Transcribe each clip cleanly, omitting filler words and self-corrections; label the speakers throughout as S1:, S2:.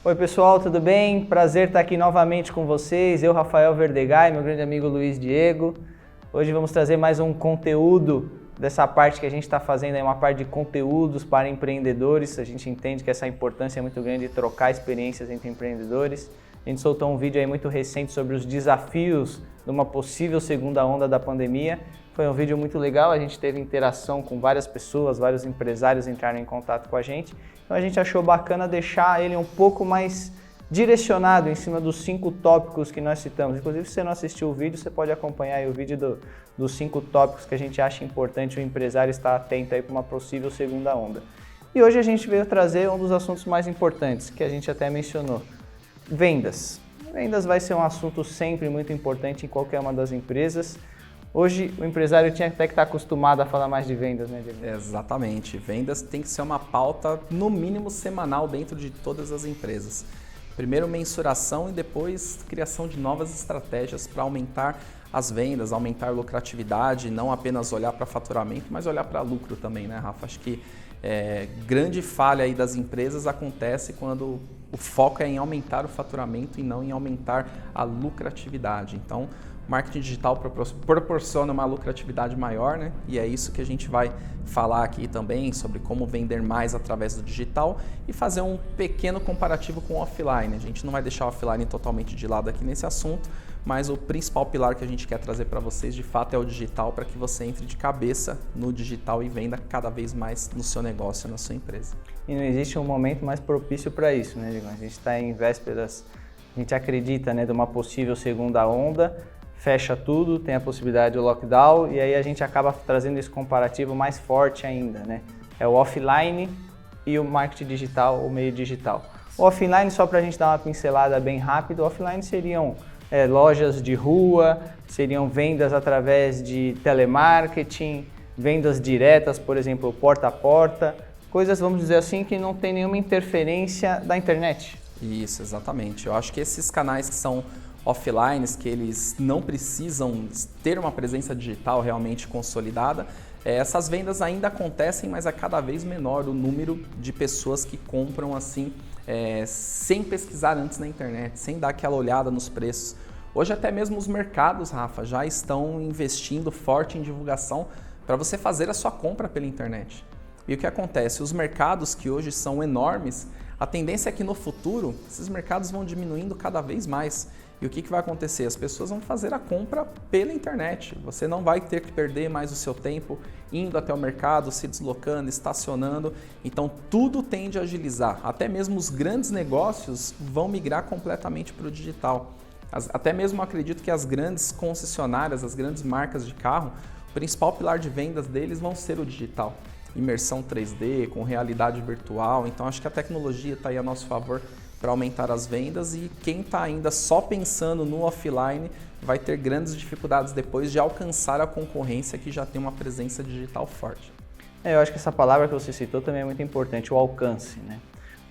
S1: Oi pessoal, tudo bem? Prazer estar aqui novamente com vocês. Eu, Rafael Verdegai, meu grande amigo Luiz Diego. Hoje vamos trazer mais um conteúdo dessa parte que a gente está fazendo, uma parte de conteúdos para empreendedores. A gente entende que essa importância é muito grande de trocar experiências entre empreendedores. A gente soltou um vídeo aí muito recente sobre os desafios de uma possível segunda onda da pandemia. Foi um vídeo muito legal, a gente teve interação com várias pessoas, vários empresários entraram em contato com a gente. Então a gente achou bacana deixar ele um pouco mais direcionado em cima dos 5 tópicos que nós citamos. Inclusive, se você não assistiu o vídeo, você pode acompanhar aí o vídeo dos 5 tópicos que a gente acha importante o empresário estar atento aí para uma possível segunda onda. E hoje a gente veio trazer um dos assuntos mais importantes, que a gente até mencionou, vendas. Vendas vai ser um assunto sempre muito importante em qualquer uma das empresas. Hoje o empresário tinha até que estar acostumado a falar mais de vendas, né, Diego?
S2: Exatamente. Vendas tem que ser uma pauta, no mínimo, semanal dentro de todas as empresas. Primeiro mensuração e depois criação de novas estratégias para aumentar as vendas, aumentar a lucratividade, não apenas olhar para faturamento, mas olhar para lucro também, né, Rafa? Acho que grande falha aí das empresas acontece quando o foco é em aumentar o faturamento e não em aumentar a lucratividade. Então, marketing digital proporciona uma lucratividade maior, né? E é isso que a gente vai falar aqui também sobre como vender mais através do digital e fazer um pequeno comparativo com o offline. A gente não vai deixar o offline totalmente de lado aqui nesse assunto, mas o principal pilar que a gente quer trazer para vocês de fato é o digital, para que você entre de cabeça no digital e venda cada vez mais no seu negócio, na sua empresa.
S1: E não existe um momento mais propício para isso, né, Diego? A gente está em vésperas, a gente acredita, né, de uma possível segunda onda, fecha tudo, tem a possibilidade do lockdown e aí a gente acaba trazendo esse comparativo mais forte ainda, né? É o offline e o marketing digital, o meio digital. O offline, só para a gente dar uma pincelada bem rápida, o offline seriam lojas de rua, seriam vendas através de telemarketing, vendas diretas, por exemplo, porta a porta, coisas, vamos dizer assim, que não tem nenhuma interferência da internet.
S2: Isso, exatamente. Eu acho que esses canais que são offlines, que eles não precisam ter uma presença digital realmente consolidada, essas vendas ainda acontecem, mas é cada vez menor o número de pessoas que compram assim, sem pesquisar antes na internet, sem dar aquela olhada nos preços. Hoje até mesmo os mercados, Rafa, já estão investindo forte em divulgação para você fazer a sua compra pela internet. E o que acontece? Os mercados que hoje são enormes, a tendência é que no futuro esses mercados vão diminuindo cada vez mais. E o que vai acontecer? As pessoas vão fazer a compra pela internet. Você não vai ter que perder mais o seu tempo indo até o mercado, se deslocando, estacionando. Então tudo tende a agilizar. Até mesmo os grandes negócios vão migrar completamente para o digital. Até mesmo acredito que as grandes concessionárias, as grandes marcas de carro, o principal pilar de vendas deles vão ser o digital. Imersão 3D, com realidade virtual. Então acho que a tecnologia está aí a nosso favor para aumentar as vendas e quem está ainda só pensando no offline vai ter grandes dificuldades depois de alcançar a concorrência que já tem uma presença digital forte.
S1: Eu acho que essa palavra que você citou também é muito importante, o alcance, né?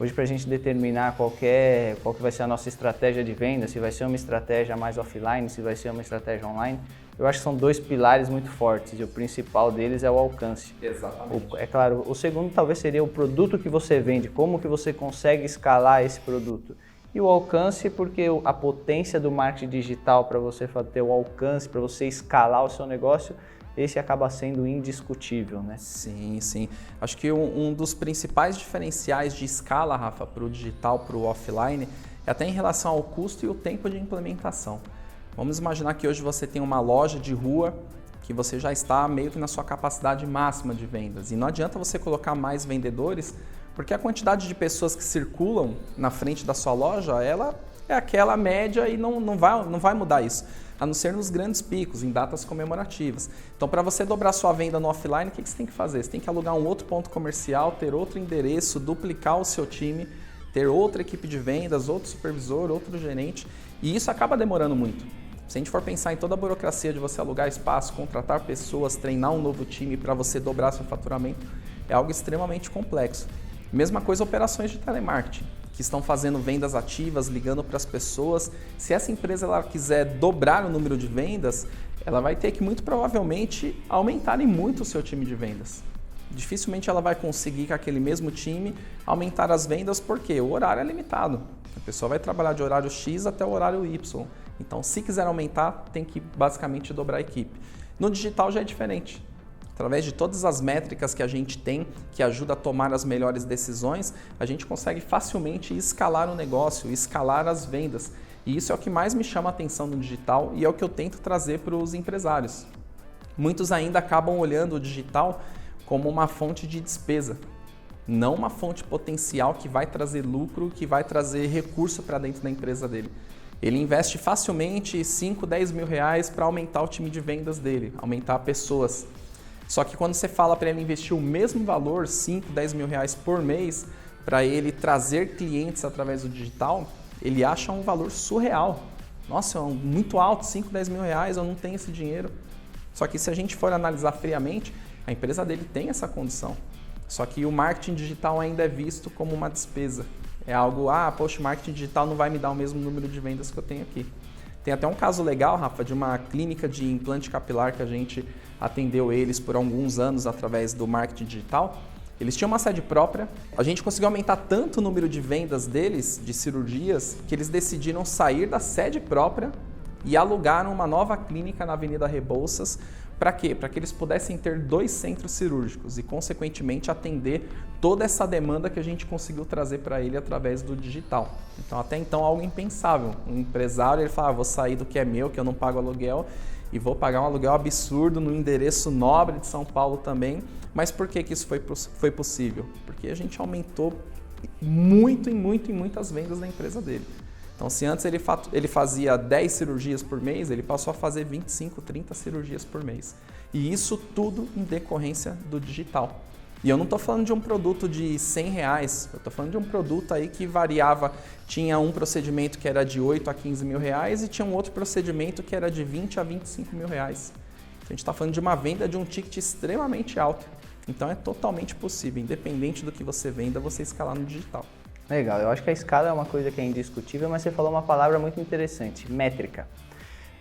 S1: Hoje, para a gente determinar qual que vai ser a nossa estratégia de venda, se vai ser uma estratégia mais offline, se vai ser uma estratégia online, eu acho que são 2 pilares muito fortes e o principal deles é o alcance.
S2: Exatamente.
S1: É claro, o segundo talvez seria o produto que você vende, como que você consegue escalar esse produto. E o alcance, porque a potência do marketing digital para você ter o alcance, para você escalar o seu negócio, esse acaba sendo indiscutível, né?
S2: Sim, sim. Acho que um dos principais diferenciais de escala, Rafa, para o digital, para o offline, é até em relação ao custo e o tempo de implementação. Vamos imaginar que hoje você tem uma loja de rua que você já está meio que na sua capacidade máxima de vendas. E não adianta você colocar mais vendedores, porque a quantidade de pessoas que circulam na frente da sua loja, ela é aquela média e não vai mudar isso. A não ser nos grandes picos, em datas comemorativas. Então, para você dobrar sua venda no offline, o que você tem que fazer? Você tem que alugar um outro ponto comercial, ter outro endereço, duplicar o seu time, ter outra equipe de vendas, outro supervisor, outro gerente, e isso acaba demorando muito. Se a gente for pensar em toda a burocracia de você alugar espaço, contratar pessoas, treinar um novo time para você dobrar seu faturamento, é algo extremamente complexo. Mesma coisa operações de telemarketing, que estão fazendo vendas ativas, ligando para as pessoas. Se essa empresa ela quiser dobrar o número de vendas, ela vai ter que muito provavelmente aumentar em muito o seu time de vendas. Dificilmente ela vai conseguir com aquele mesmo time aumentar as vendas porque o horário é limitado. A pessoa vai trabalhar de horário X até o horário Y. Então, se quiser aumentar, tem que basicamente dobrar a equipe. No digital já é diferente. Através de todas as métricas que a gente tem, que ajuda a tomar as melhores decisões, a gente consegue facilmente escalar o negócio, escalar as vendas. E isso é o que mais me chama a atenção no digital e é o que eu tento trazer para os empresários. Muitos ainda acabam olhando o digital como uma fonte de despesa, não uma fonte potencial que vai trazer lucro, que vai trazer recurso para dentro da empresa dele. Ele investe facilmente 5, 10 mil reais para aumentar o time de vendas dele, aumentar pessoas. Só que quando você fala para ele investir o mesmo valor, 5, 10 mil reais por mês, para ele trazer clientes através do digital, ele acha um valor surreal. Nossa, é muito alto, 5, 10 mil reais, eu não tenho esse dinheiro. Só que se a gente for analisar friamente, a empresa dele tem essa condição. Só que o marketing digital ainda é visto como uma despesa. É algo, poxa, o marketing digital não vai me dar o mesmo número de vendas que eu tenho aqui. Tem até um caso legal, Rafa, de uma clínica de implante capilar que a gente atendeu eles por alguns anos através do marketing digital. Eles tinham uma sede própria, a gente conseguiu aumentar tanto o número de vendas deles, de cirurgias, que eles decidiram sair da sede própria e alugaram uma nova clínica na Avenida Rebouças. Para quê? Para que eles pudessem ter 2 centros cirúrgicos e, consequentemente, atender toda essa demanda que a gente conseguiu trazer para ele através do digital. Então, até então, algo impensável. Um empresário, ele fala, vou sair do que é meu, que eu não pago aluguel, e vou pagar um aluguel absurdo no endereço nobre de São Paulo também. Mas por que isso foi possível? Porque a gente aumentou muitas vendas da empresa dele. Então, se antes ele fazia 10 cirurgias por mês, ele passou a fazer 25, 30 cirurgias por mês. E isso tudo em decorrência do digital. E eu não estou falando de um produto de 100 reais, eu estou falando de um produto aí que variava, tinha um procedimento que era de 8 a 15 mil reais e tinha um outro procedimento que era de 20 a 25 mil reais. Então, a gente está falando de uma venda de um ticket extremamente alto. Então, é totalmente possível, independente do que você venda, você escalar no digital.
S1: Legal, eu acho que a escala é uma coisa que é indiscutível, mas você falou uma palavra muito interessante, métrica.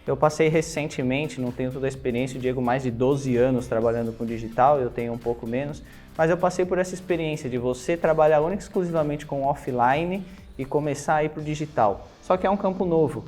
S1: Eu passei recentemente, não tenho toda a experiência, o Diego mais de 12 anos trabalhando com digital, eu tenho um pouco menos, mas eu passei por essa experiência de você trabalhar única e exclusivamente com offline e começar a ir para o digital. Só que é um campo novo,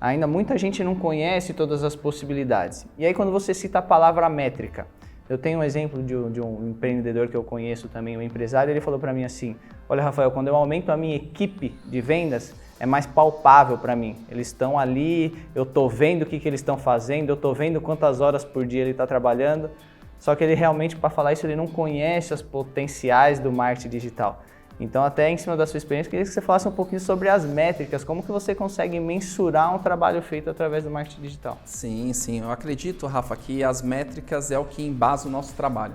S1: ainda muita gente não conhece todas as possibilidades. E aí quando você cita a palavra métrica, eu tenho um exemplo de um empreendedor que eu conheço também, um empresário, ele falou para mim assim, olha Rafael, quando eu aumento a minha equipe de vendas, é mais palpável para mim. Eles estão ali, eu estou vendo o que eles estão fazendo, eu estou vendo quantas horas por dia ele está trabalhando, só que ele realmente, para falar isso, ele não conhece as potenciais do marketing digital. Então, até em cima da sua experiência, eu queria que você falasse um pouquinho sobre as métricas, como que você consegue mensurar um trabalho feito através do marketing digital.
S2: Sim, eu acredito, Rafa, que as métricas é o que embasa o nosso trabalho.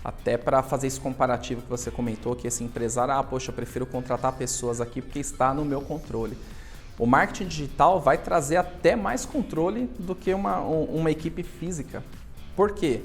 S2: Até para fazer esse comparativo que você comentou, que esse empresário, poxa, eu prefiro contratar pessoas aqui porque está no meu controle. O marketing digital vai trazer até mais controle do que uma equipe física. Por quê?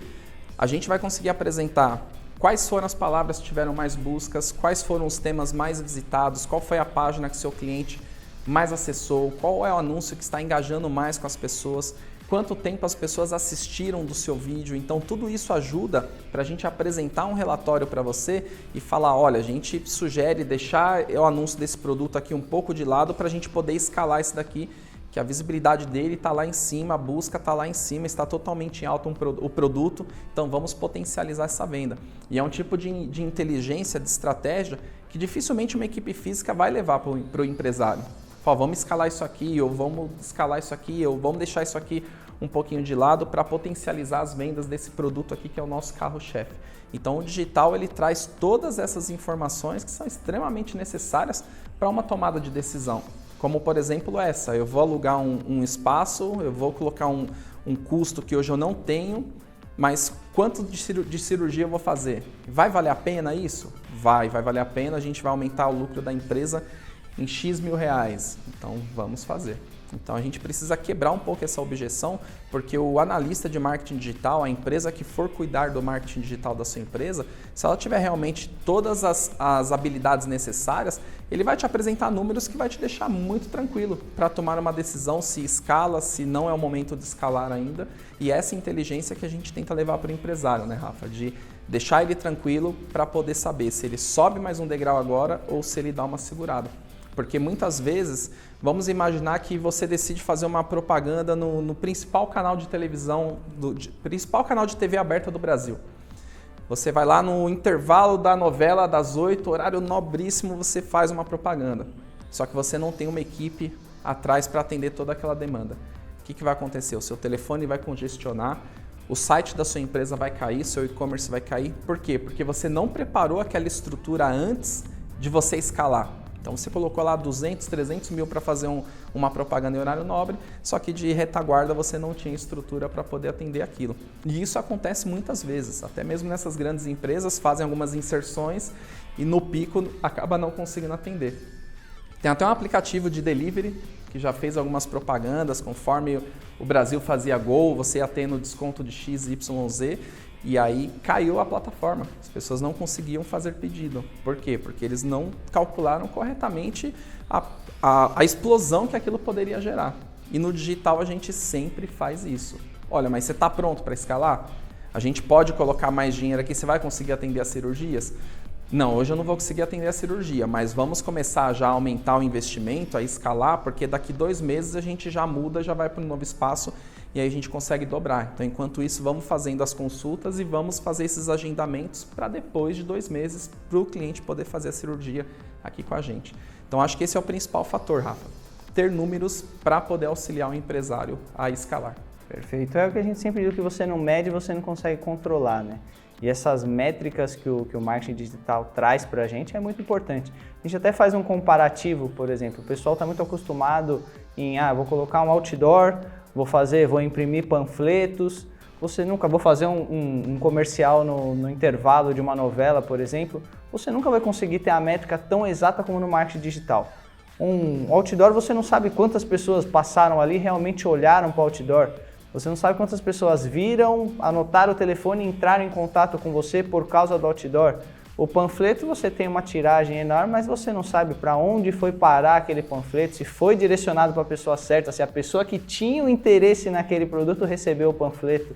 S2: A gente vai conseguir apresentar quais foram as palavras que tiveram mais buscas, quais foram os temas mais visitados, qual foi a página que seu cliente mais acessou, qual é o anúncio que está engajando mais com as pessoas, quanto tempo as pessoas assistiram do seu vídeo. Então, tudo isso ajuda para a gente apresentar um relatório para você e falar, olha, a gente sugere deixar o anúncio desse produto aqui um pouco de lado para a gente poder escalar esse daqui, que a visibilidade dele está lá em cima, a busca está lá em cima, está totalmente em alta o produto, então vamos potencializar essa venda. E é um tipo de inteligência, de estratégia, que dificilmente uma equipe física vai levar para o empresário. Vamos escalar isso aqui, ou vamos escalar isso aqui, ou vamos deixar isso aqui um pouquinho de lado para potencializar as vendas desse produto aqui que é o nosso carro-chefe. Então o digital ele traz todas essas informações que são extremamente necessárias para uma tomada de decisão. Como por exemplo essa, eu vou alugar um espaço, eu vou colocar um custo que hoje eu não tenho, mas quanto de cirurgia eu vou fazer? Vai valer a pena isso? Vai valer a pena, a gente vai aumentar o lucro da empresa em X mil reais, então vamos fazer. Então a gente precisa quebrar um pouco essa objeção, porque o analista de marketing digital, a empresa que for cuidar do marketing digital da sua empresa, se ela tiver realmente todas as habilidades necessárias, ele vai te apresentar números que vai te deixar muito tranquilo para tomar uma decisão se escala, se não é o momento de escalar ainda. E essa inteligência que a gente tenta levar para o empresário, né, Rafa? De deixar ele tranquilo para poder saber se ele sobe mais um degrau agora ou se ele dá uma segurada. Porque muitas vezes, vamos imaginar que você decide fazer uma propaganda no principal canal de televisão, principal canal de TV aberta do Brasil. Você vai lá no intervalo da novela das 8, horário nobríssimo, você faz uma propaganda. Só que você não tem uma equipe atrás para atender toda aquela demanda. O que vai acontecer? O seu telefone vai congestionar, o site da sua empresa vai cair, seu e-commerce vai cair. Por quê? Porque você não preparou aquela estrutura antes de você escalar. Então você colocou lá 200, 300 mil para fazer uma propaganda em horário nobre, só que de retaguarda você não tinha estrutura para poder atender aquilo. E isso acontece muitas vezes, até mesmo nessas grandes empresas fazem algumas inserções e no pico acaba não conseguindo atender. Tem até um aplicativo de delivery que já fez algumas propagandas, conforme o Brasil fazia Gol, você ia tendo desconto de X, Y, Z, e aí caiu a plataforma. As pessoas não conseguiam fazer pedido. Por quê? Porque eles não calcularam corretamente a explosão que aquilo poderia gerar. E no digital a gente sempre faz isso. Olha, mas você está pronto para escalar? A gente pode colocar mais dinheiro aqui, você vai conseguir atender as cirurgias? Não, hoje eu não vou conseguir atender a cirurgia, mas vamos começar já a aumentar o investimento, a escalar, porque daqui 2 meses a gente já muda, já vai para um novo espaço e aí a gente consegue dobrar. Então, enquanto isso, vamos fazendo as consultas e vamos fazer esses agendamentos para depois de 2 meses para o cliente poder fazer a cirurgia aqui com a gente. Então, acho que esse é o principal fator, Rafa. Ter números para poder auxiliar o empresário a escalar.
S1: Perfeito. É o que a gente sempre diz, que você não mede, você não consegue controlar, né? E essas métricas que o marketing digital traz para a gente é muito importante. A gente até faz um comparativo, por exemplo, o pessoal está muito acostumado em, vou colocar um outdoor, vou imprimir panfletos, vou fazer um comercial no intervalo de uma novela, por exemplo, você nunca vai conseguir ter a métrica tão exata como no marketing digital. Um outdoor, você não sabe quantas pessoas passaram ali e realmente olharam para o outdoor. Você não sabe quantas pessoas viram, anotaram o telefone e entraram em contato com você por causa do outdoor. O panfleto, você tem uma tiragem enorme, mas você não sabe para onde foi parar aquele panfleto, se foi direcionado para a pessoa certa, se a pessoa que tinha o interesse naquele produto recebeu o panfleto.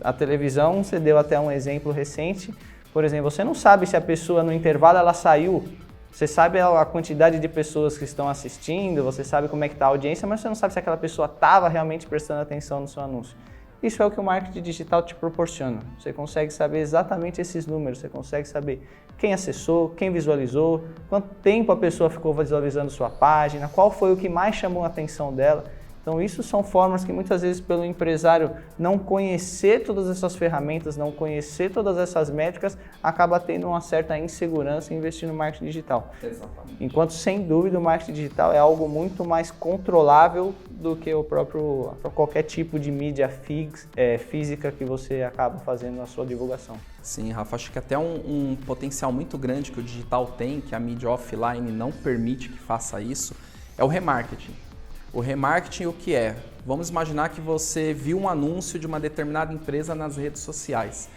S1: A televisão, você deu até um exemplo recente, por exemplo, você não sabe se a pessoa no intervalo ela saiu. Você sabe a quantidade de pessoas que estão assistindo, você sabe como é que está a audiência, mas você não sabe se aquela pessoa estava realmente prestando atenção no seu anúncio. Isso é o que o marketing digital te proporciona. Você consegue saber exatamente esses números, você consegue saber quem acessou, quem visualizou, quanto tempo a pessoa ficou visualizando sua página, qual foi o que mais chamou a atenção dela. Então isso são formas que muitas vezes pelo empresário não conhecer todas essas ferramentas, não conhecer todas essas métricas, acaba tendo uma certa insegurança em investir no marketing digital.
S2: Exatamente.
S1: Enquanto sem dúvida o marketing digital é algo muito mais controlável do que qualquer tipo de mídia física que você acaba fazendo na sua divulgação.
S2: Sim, Rafa, acho que até um potencial muito grande que o digital tem, que a mídia offline não permite que faça isso, é o remarketing. O remarketing, o que é? Vamos imaginar que você viu um anúncio de uma determinada empresa nas redes sociais.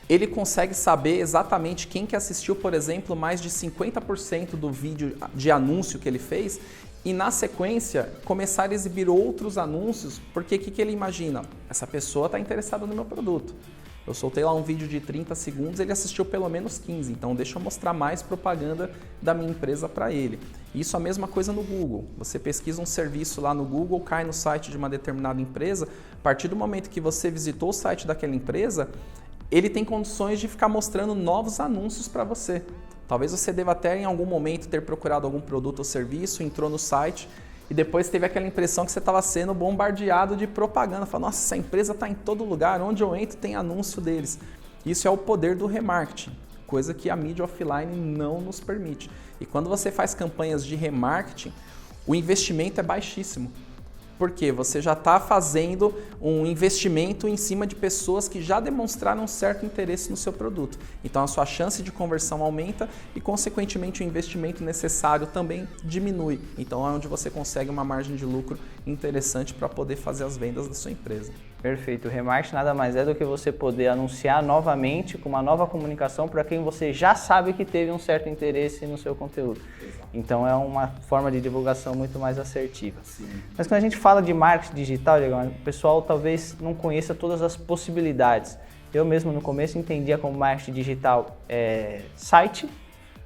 S2: Ele consegue saber exatamente quem que assistiu, por exemplo, mais de 50% do vídeo de anúncio que ele fez e, na sequência, começar a exibir outros anúncios, porque o que ele imagina? Essa pessoa está interessada no meu produto. Eu soltei lá um vídeo de 30 segundos, ele assistiu pelo menos 15, então deixa eu mostrar mais propaganda da minha empresa para ele. Isso é a mesma coisa no Google. Você pesquisa um serviço lá no Google, cai no site de uma determinada empresa, a partir do momento que você visitou o site daquela empresa, ele tem condições de ficar mostrando novos anúncios para você. Talvez você deva até em algum momento ter procurado algum produto ou serviço, entrou no site e depois teve aquela impressão que você estava sendo bombardeado de propaganda. Fala, nossa, essa empresa está em todo lugar, onde eu entro tem anúncio deles. Isso é o poder do remarketing, coisa que a mídia offline não nos permite. E quando você faz campanhas de remarketing, o investimento é baixíssimo. Porque você já está fazendo um investimento em cima de pessoas que já demonstraram um certo interesse no seu produto. Então a sua chance de conversão aumenta e, consequentemente, o investimento necessário também diminui. Então é onde você consegue uma margem de lucro interessante para poder fazer as vendas da sua empresa.
S1: Perfeito. O remarketing nada mais é do que você poder anunciar novamente com uma nova comunicação para quem você já sabe que teve um certo interesse no seu conteúdo. Exato. Então é uma forma de divulgação muito mais assertiva. Sim. Mas quando a gente fala de marketing digital, o pessoal talvez não conheça todas as possibilidades. Eu mesmo no começo entendia como marketing digital site,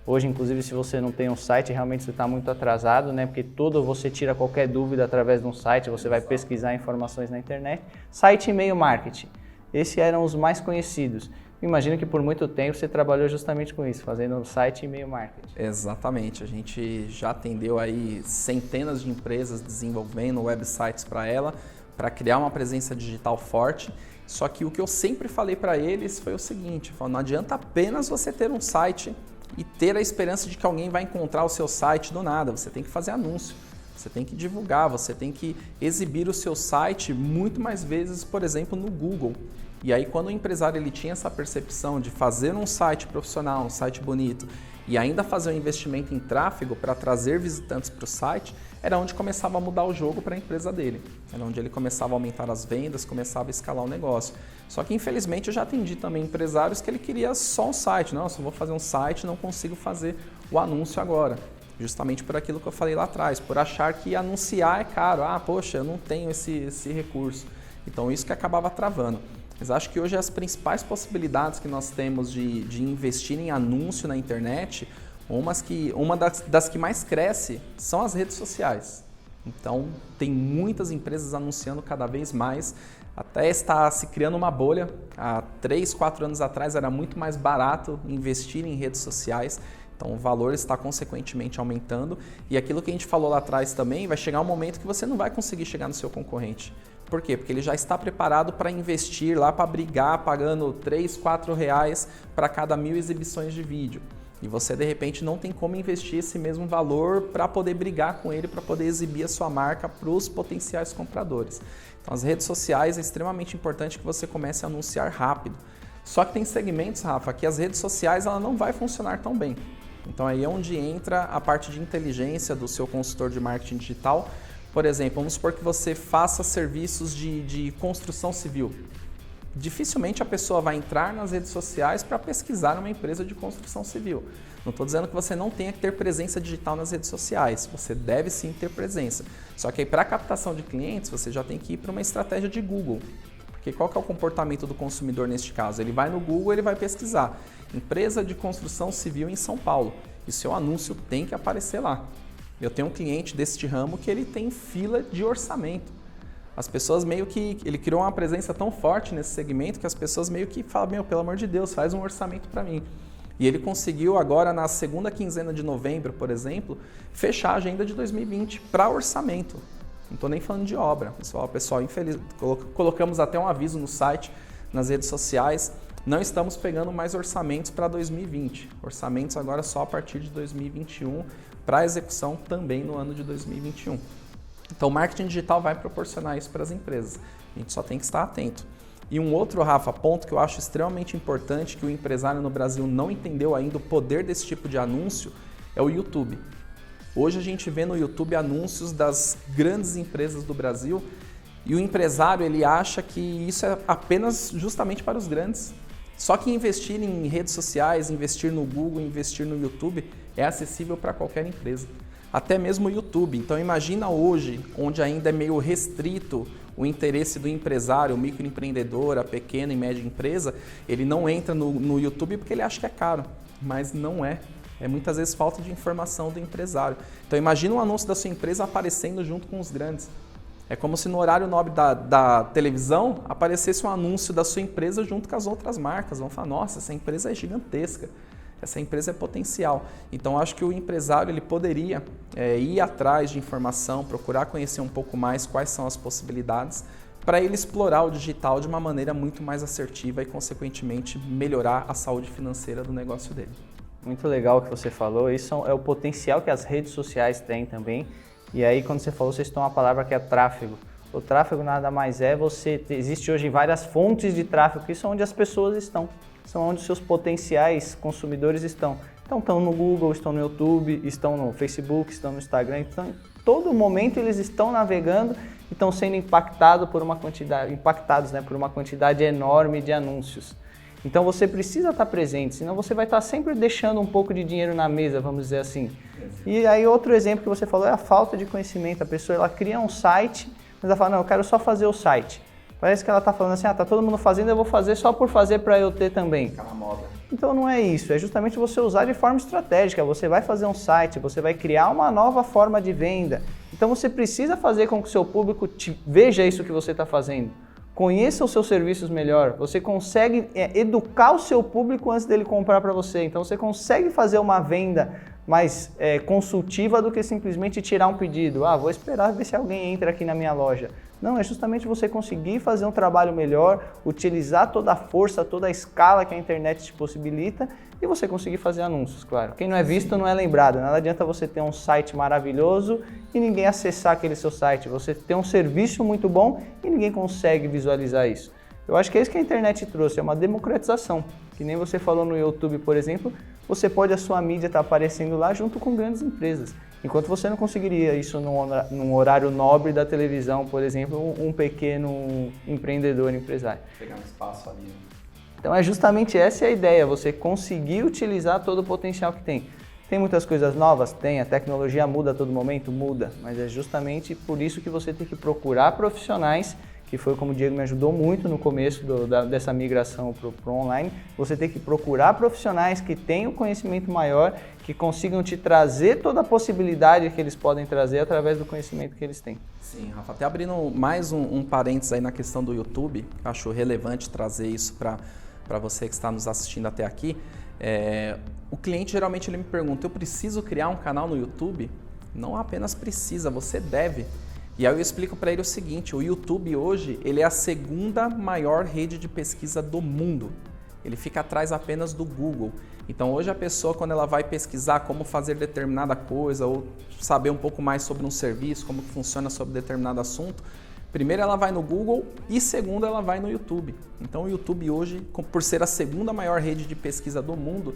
S1: Hoje, inclusive, se você não tem um site, realmente você está muito atrasado, né? Porque você tira qualquer dúvida através de um site, você vai pesquisar informações na internet. Site e e-mail marketing. Esses eram os mais conhecidos. Imagino que por muito tempo você trabalhou justamente com isso, fazendo site e e-mail marketing.
S2: Exatamente. A gente já atendeu aí centenas de empresas desenvolvendo websites para criar uma presença digital forte. Só que o que eu sempre falei para eles foi o seguinte, não adianta apenas você ter um site e ter a esperança de que alguém vai encontrar o seu site do nada. Você tem que fazer anúncio, você tem que divulgar, você tem que exibir o seu site muito mais vezes, por exemplo, no Google. E aí quando o empresário ele tinha essa percepção de fazer um site profissional, um site bonito e ainda fazer um investimento em tráfego para trazer visitantes para o site, era onde começava a mudar o jogo para a empresa dele. Era onde ele começava a aumentar as vendas, começava a escalar o negócio. Só que infelizmente eu já atendi também empresários que ele queria só um site. Não, só vou fazer um site, não consigo fazer o anúncio agora. Justamente por aquilo que eu falei lá atrás, por achar que anunciar é caro. Ah, poxa, eu não tenho esse recurso. Então isso que acabava travando. Mas acho que hoje as principais possibilidades que nós temos de investir em anúncio na internet, uma das que mais cresce são as redes sociais. Então tem muitas empresas anunciando cada vez mais, até está se criando uma bolha. Há 3, 4 anos atrás era muito mais barato investir em redes sociais, então o valor está consequentemente aumentando. E aquilo que a gente falou lá atrás também, vai chegar um momento que você não vai conseguir chegar no seu concorrente. Por quê? Porque ele já está preparado para investir lá, para brigar, pagando 3, 4 reais para cada 1000 exibições de vídeo. E você, de repente, não tem como investir esse mesmo valor para poder brigar com ele, para poder exibir a sua marca para os potenciais compradores. Então, as redes sociais é extremamente importante que você comece a anunciar rápido. Só que tem segmentos, Rafa, que as redes sociais ela não vai funcionar tão bem. Então, aí é onde entra a parte de inteligência do seu consultor de marketing digital. Por exemplo, vamos supor que você faça serviços de construção civil. Dificilmente a pessoa vai entrar nas redes sociais para pesquisar uma empresa de construção civil. Não estou dizendo que você não tenha que ter presença digital nas redes sociais, você deve sim ter presença. Só que aí para a captação de clientes você já tem que ir para uma estratégia de Google. Porque qual que é o comportamento do consumidor neste caso? Ele vai no Google, ele vai pesquisar empresa de construção civil em São Paulo e seu anúncio tem que aparecer lá. Eu tenho um cliente deste ramo que ele tem fila de orçamento. As pessoas meio que... Ele criou uma presença tão forte nesse segmento que as pessoas meio que falam, pelo amor de Deus, faz um orçamento para mim. E ele conseguiu agora, na segunda quinzena de novembro, por exemplo, fechar a agenda de 2020 para orçamento. Não estou nem falando de obra. Pessoal, infeliz... colocamos até um aviso no site, nas redes sociais, não estamos pegando mais orçamentos para 2020. Orçamentos agora só a partir de 2021, para execução também no ano de 2021. Então, o marketing digital vai proporcionar isso para as empresas. A gente só tem que estar atento. E um outro, Rafa, ponto que eu acho extremamente importante, que o empresário no Brasil não entendeu ainda o poder desse tipo de anúncio, é o YouTube. Hoje a gente vê no YouTube anúncios das grandes empresas do Brasil e o empresário ele acha que isso é apenas justamente para os grandes. Só que investir em redes sociais, investir no Google, investir no YouTube é acessível para qualquer empresa. Até mesmo o YouTube. Então imagina hoje, onde ainda é meio restrito o interesse do empresário, o microempreendedor, a pequena e média empresa, ele não entra no YouTube porque ele acha que é caro, mas não é. É muitas vezes falta de informação do empresário. Então imagina um anúncio da sua empresa aparecendo junto com os grandes. É como se no horário nobre da televisão aparecesse um anúncio da sua empresa junto com as outras marcas. Vão falar, nossa, essa empresa é gigantesca. Essa empresa é potencial. Então, acho que o empresário ele poderia ir atrás de informação, procurar conhecer um pouco mais quais são as possibilidades para ele explorar o digital de uma maneira muito mais assertiva e, consequentemente, melhorar a saúde financeira do negócio dele.
S1: Muito legal o que você falou. Isso é o potencial que as redes sociais têm também. E aí, quando você falou, você citou uma palavra que é tráfego. O tráfego nada mais é existe hoje várias fontes de tráfego, que são onde as pessoas estão. São onde os seus potenciais consumidores estão. Então, estão no Google, estão no YouTube, estão no Facebook, estão no Instagram. Então, em todo momento eles estão navegando e estão sendo impactados por uma quantidade enorme de anúncios. Então, você precisa estar presente, senão você vai estar sempre deixando um pouco de dinheiro na mesa, vamos dizer assim. E aí, outro exemplo que você falou é a falta de conhecimento. A pessoa ela cria um site, mas ela fala, não, eu quero só fazer o site. Parece que ela está falando assim, tá todo mundo fazendo, eu vou fazer só por fazer para eu ter também.
S2: Aquela moda.
S1: Então não é isso, é justamente você usar de forma estratégica. Você vai fazer um site, você vai criar uma nova forma de venda. Então você precisa fazer com que o seu público veja isso que você está fazendo. Conheça os seus serviços melhor, você consegue educar o seu público antes dele comprar para você. Então você consegue fazer uma venda mais consultiva do que simplesmente tirar um pedido. Vou esperar ver se alguém entra aqui na minha loja. Não, é justamente você conseguir fazer um trabalho melhor, utilizar toda a força, toda a escala que a internet te possibilita e você conseguir fazer anúncios, claro. Quem não é visto não é lembrado. Nada adianta você ter um site maravilhoso e ninguém acessar aquele seu site. Você ter um serviço muito bom e ninguém consegue visualizar isso. Eu acho que é isso que a internet trouxe, é uma democratização. Que nem você falou no YouTube, por exemplo, a sua mídia está aparecendo lá junto com grandes empresas. Enquanto você não conseguiria isso num horário nobre da televisão, por exemplo, um pequeno empreendedor, empresário.
S2: Pegar um espaço ali.
S1: Então é justamente essa a ideia, você conseguir utilizar todo o potencial que tem. Tem muitas coisas novas? Tem. A tecnologia muda a todo momento? Muda. Mas é justamente por isso que você tem que procurar profissionais, que foi como o Diego me ajudou muito no começo dessa migração para o online. Você tem que procurar profissionais que tenham conhecimento maior, que consigam te trazer toda a possibilidade que eles podem trazer através do conhecimento que eles têm.
S2: Sim, Rafa, até abrindo mais um parênteses aí na questão do YouTube, acho relevante trazer isso para você que está nos assistindo até aqui. O cliente geralmente ele me pergunta, eu preciso criar um canal no YouTube? Não apenas precisa, você deve. E aí eu explico para ele o seguinte, o YouTube hoje ele é a segunda maior rede de pesquisa do mundo. Ele fica atrás apenas do Google. Então hoje a pessoa, quando ela vai pesquisar como fazer determinada coisa ou saber um pouco mais sobre um serviço, como que funciona sobre determinado assunto, primeiro ela vai no Google e segundo ela vai no YouTube. Então o YouTube hoje, por ser a segunda maior rede de pesquisa do mundo,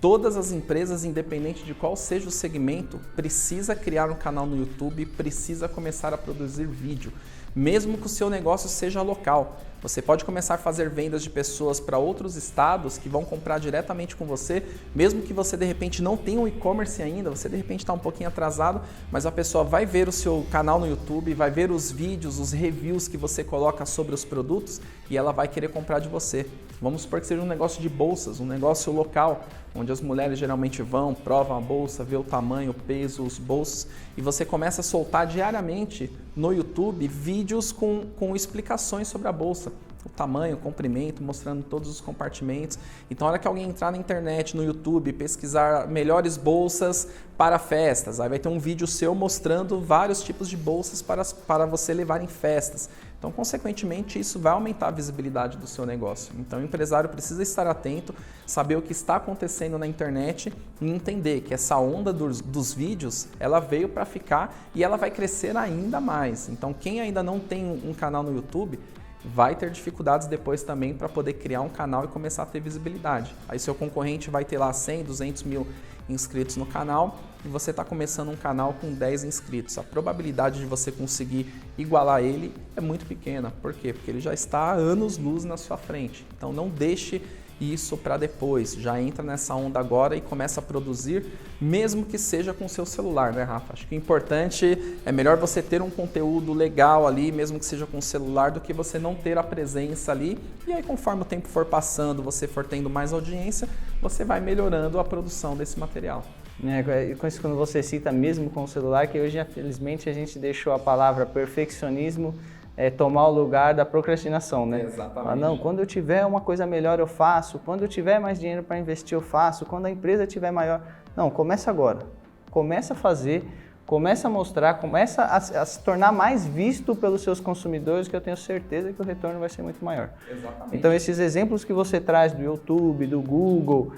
S2: todas as empresas, independente de qual seja o segmento, precisa criar um canal no YouTube, precisa começar a produzir vídeo, mesmo que o seu negócio seja local. Você pode começar a fazer vendas de pessoas para outros estados que vão comprar diretamente com você, mesmo que você de repente não tenha um e-commerce ainda, você de repente está um pouquinho atrasado, mas a pessoa vai ver o seu canal no YouTube, vai ver os vídeos, os reviews que você coloca sobre os produtos e ela vai querer comprar de você. Vamos supor que seja um negócio de bolsas, um negócio local, onde as mulheres geralmente vão, provam a bolsa, vê o tamanho, o peso, os bolsos, e você começa a soltar diariamente no YouTube vídeos com explicações sobre a bolsa. O tamanho, o comprimento, mostrando todos os compartimentos. Então, na hora que alguém entrar na internet, no YouTube, pesquisar melhores bolsas para festas, aí vai ter um vídeo seu mostrando vários tipos de bolsas para você levar em festas. Então, consequentemente, isso vai aumentar a visibilidade do seu negócio. Então, o empresário precisa estar atento, saber o que está acontecendo na internet e entender que essa onda dos vídeos, ela veio para ficar e ela vai crescer ainda mais. Então, quem ainda não tem um canal no YouTube, vai ter dificuldades depois também para poder criar um canal e começar a ter visibilidade. Aí seu concorrente vai ter lá 100, 200 mil inscritos no canal e você está começando um canal com 10 inscritos. A probabilidade de você conseguir igualar ele é muito pequena. Por quê? Porque ele já está há anos-luz na sua frente. Então não deixe isso para depois. Já entra nessa onda agora e começa a produzir, mesmo que seja com o seu celular, né, Rafa? Acho que o importante é melhor você ter um conteúdo legal ali, mesmo que seja com o celular, do que você não ter a presença ali. E aí, conforme o tempo for passando, você for tendo mais audiência, você vai melhorando a produção desse material.
S1: Com isso, quando você cita mesmo com o celular, que hoje, infelizmente, a gente deixou a palavra perfeccionismo tomar o lugar da procrastinação, né?
S2: Exatamente.
S1: Não, quando eu tiver uma coisa melhor eu faço, quando eu tiver mais dinheiro para investir eu faço, quando a empresa tiver maior... Não, começa agora. Começa a fazer, começa a mostrar, começa a se tornar mais visto pelos seus consumidores, que eu tenho certeza que o retorno vai ser muito maior.
S2: Exatamente.
S1: Então esses exemplos que você traz do YouTube, do Google,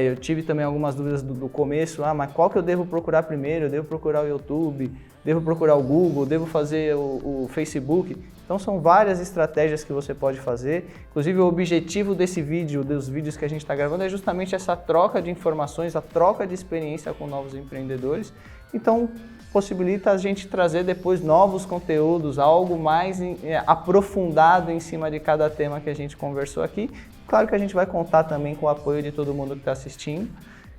S1: eu tive também algumas dúvidas do começo, mas qual que eu devo procurar primeiro? Eu devo procurar o YouTube, devo procurar o Google, devo fazer o Facebook? Então são várias estratégias que você pode fazer. Inclusive o objetivo desse vídeo, dos vídeos que a gente está gravando, é justamente essa troca de informações, a troca de experiência com novos empreendedores. Então possibilita a gente trazer depois novos conteúdos, algo mais aprofundado em cima de cada tema que a gente conversou aqui. Claro que a gente vai contar também com o apoio de todo mundo que está assistindo.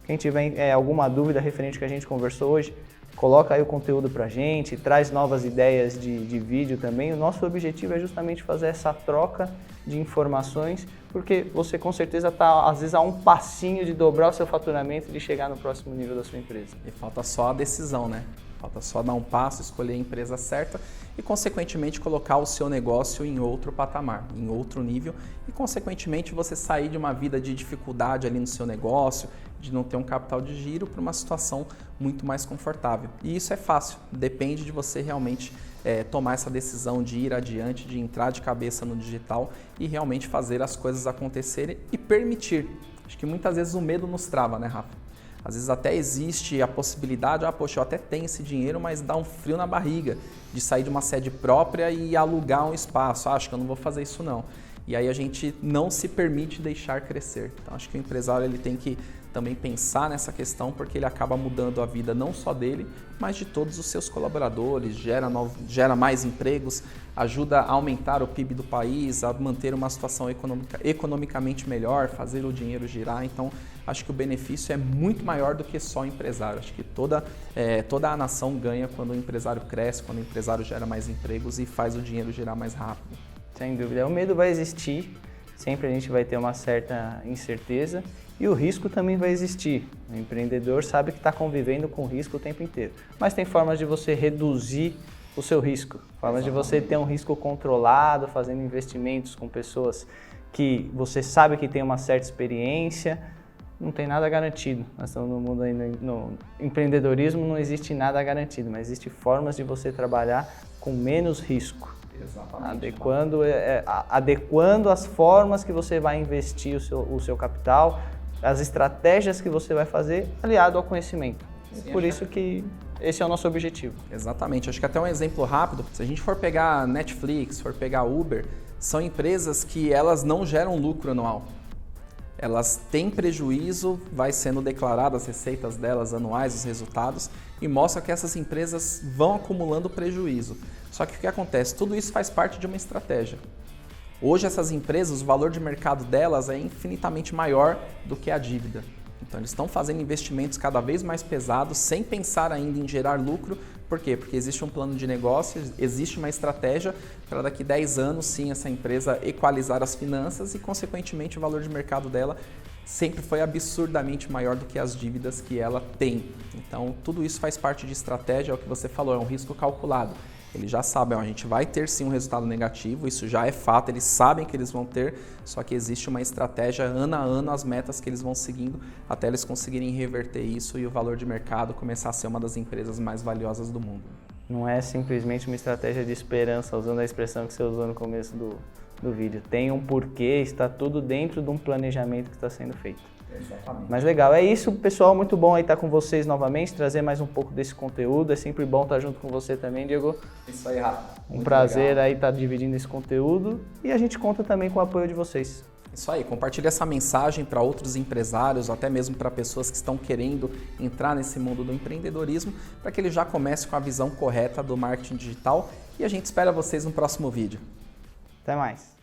S1: Quem tiver alguma dúvida referente ao que a gente conversou hoje, coloca aí o conteúdo pra gente, traz novas ideias de vídeo também. O nosso objetivo é justamente fazer essa troca de informações, porque você com certeza está, às vezes, a um passinho de dobrar o seu faturamento e de chegar no próximo nível da sua empresa.
S2: E falta só a decisão, né? Falta só dar um passo, escolher a empresa certa e, consequentemente, colocar o seu negócio em outro patamar, em outro nível e, consequentemente, você sair de uma vida de dificuldade ali no seu negócio, de não ter um capital de giro, para uma situação muito mais confortável. E isso é fácil, depende de você realmente tomar essa decisão de ir adiante, de entrar de cabeça no digital e realmente fazer as coisas acontecerem e permitir. Acho que muitas vezes o medo nos trava, né, Rafa? Às vezes até existe a possibilidade, poxa, eu até tenho esse dinheiro, mas dá um frio na barriga de sair de uma sede própria e alugar um espaço. Acho que eu não vou fazer isso não. E aí a gente não se permite deixar crescer. Então acho que o empresário ele tem que também pensar nessa questão, porque ele acaba mudando a vida não só dele, mas de todos os seus colaboradores, gera mais empregos, ajuda a aumentar o PIB do país, a manter uma situação economicamente melhor, fazer o dinheiro girar. Então, acho que o benefício é muito maior do que só o empresário. Acho que toda a nação ganha quando o empresário cresce, quando o empresário gera mais empregos e faz o dinheiro girar mais rápido.
S1: Sem dúvida. O medo vai existir, sempre a gente vai ter uma certa incerteza. E o risco também vai existir. O empreendedor sabe que está convivendo com risco o tempo inteiro. Mas tem formas de você reduzir o seu risco. Formas de você ter um risco controlado, fazendo investimentos com pessoas que você sabe que tem uma certa experiência. Não tem nada garantido. Nós estamos no mundo ainda, no empreendedorismo não existe nada garantido, mas existem formas de você trabalhar com menos risco.
S2: Exatamente.
S1: Adequando as formas que você vai investir o seu capital, as estratégias que você vai fazer, aliado ao conhecimento. Sim, por isso que esse é o nosso objetivo.
S2: Exatamente. Acho que até um exemplo rápido, se a gente for pegar Netflix, for pegar Uber, são empresas que elas não geram lucro anual. Elas têm prejuízo, vai sendo declarado as receitas delas anuais, os resultados, e mostra que essas empresas vão acumulando prejuízo. Só que o que acontece? Tudo isso faz parte de uma estratégia. Hoje essas empresas, o valor de mercado delas é infinitamente maior do que a dívida. Então eles estão fazendo investimentos cada vez mais pesados, sem pensar ainda em gerar lucro. Por quê? Porque existe um plano de negócio, existe uma estratégia para daqui 10 anos, sim, essa empresa equalizar as finanças e, consequentemente, o valor de mercado dela sempre foi absurdamente maior do que as dívidas que ela tem. Então, tudo isso faz parte de estratégia, é o que você falou, é um risco calculado. Eles já sabem, a gente vai ter sim um resultado negativo, isso já é fato, eles sabem que eles vão ter, só que existe uma estratégia ano a ano, as metas que eles vão seguindo, até eles conseguirem reverter isso e o valor de mercado começar a ser uma das empresas mais valiosas do mundo.
S1: Não é simplesmente uma estratégia de esperança, usando a expressão que você usou no começo do vídeo. Tem um porquê, está tudo dentro de um planejamento que está sendo feito.
S2: Exatamente.
S1: Mas legal, é isso, pessoal, muito bom aí estar com vocês novamente, trazer mais um pouco desse conteúdo, é sempre bom estar junto com você também, Diego.
S2: Isso aí, Rafa.
S1: Um prazer aí estar dividindo esse conteúdo e a gente conta também com o apoio de vocês.
S2: Isso aí, compartilhe essa mensagem para outros empresários, até mesmo para pessoas que estão querendo entrar nesse mundo do empreendedorismo, para que ele já comece com a visão correta do marketing digital e a gente espera vocês no próximo vídeo.
S1: Até mais.